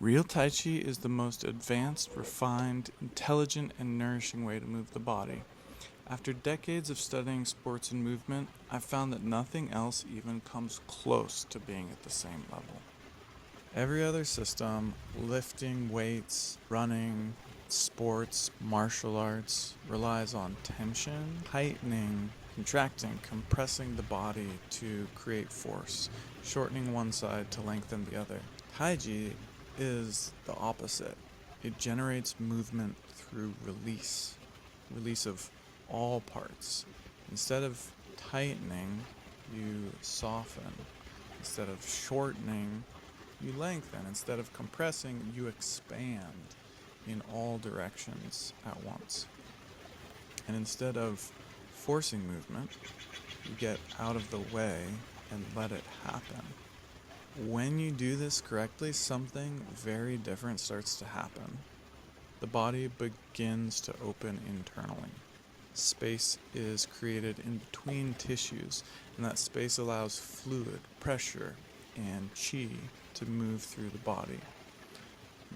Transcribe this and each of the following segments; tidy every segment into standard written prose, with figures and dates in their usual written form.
Real Tai Chi is the most advanced, refined, intelligent, and nourishing way to move the body. After decades of studying sports and movement, I've found that nothing else even comes close to being at the same level. Every other system, lifting weights, running, sports, martial arts, relies on tension, tightening, contracting, compressing the body to create force, shortening one side to lengthen the other. Tai Chi is the opposite. It generates movement through release of all parts. Instead of tightening, you soften. Instead of shortening, you lengthen. Instead of compressing, you expand in all directions at once. And instead of forcing movement, you get out of the way and let it happen. When you do this correctly, something very different starts to happen. The body begins to open internally. Space is created in between tissues, and that space allows fluid, pressure, and chi to move through the body.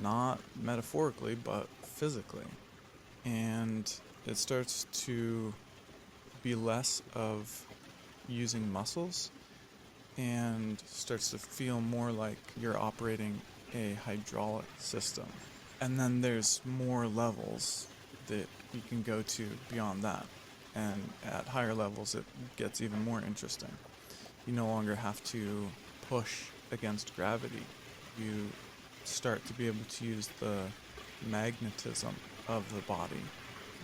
Not metaphorically, but physically. And it starts to be less of using muscles and starts to feel more like you're operating a hydraulic system. And then there's more levels that you can go to beyond that. And at higher levels, it gets even more interesting. You no longer have to push against gravity. You start to be able to use the magnetism of the body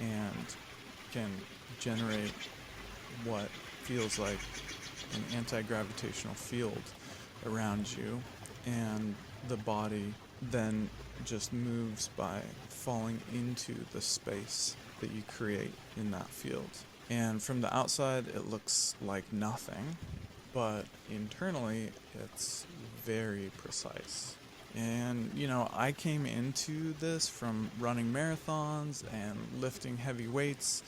and can generate what feels like an anti-gravitational field around you, and the body then just moves by falling into the space that you create in that field. And from the outside, it looks like nothing, but internally, it's very precise. And, I came into this from running marathons and lifting heavy weights,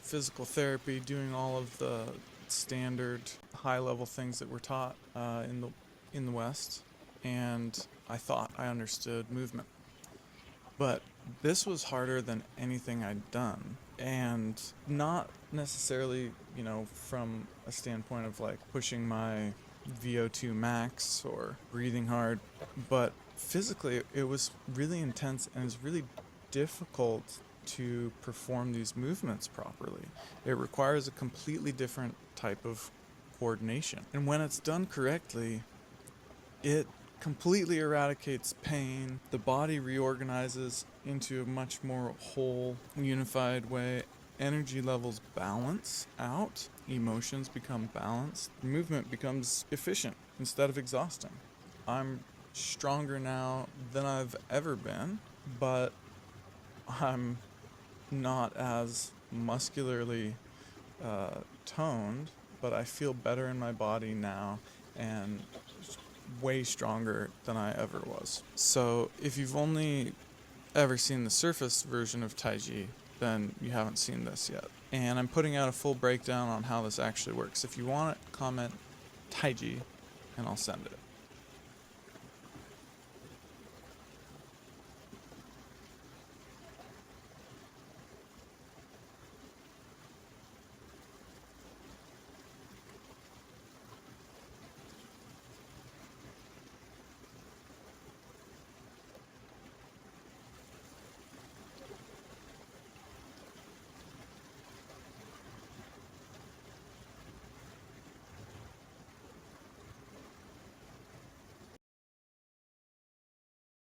physical therapy, doing all of the standard high-level things that we're taught in the West, and I thought I understood movement. But this was harder than anything I'd done, and not necessarily, from a standpoint of like pushing my VO2 max or breathing hard, but physically it was really intense and it was really difficult to perform these movements properly. It requires a completely different type of coordination. And when it's done correctly, it completely eradicates pain. The body reorganizes into a much more whole, unified way. Energy levels balance out. Emotions become balanced. Movement becomes efficient instead of exhausting. I'm stronger now than I've ever been, but I'm not as muscularly toned, but I feel better in my body now and way stronger than I ever was. So if you've only ever seen the surface version of Tai Chi, then you haven't seen this yet. And I'm putting out a full breakdown on how this actually works. If you want it, comment Tai Chi and I'll send it.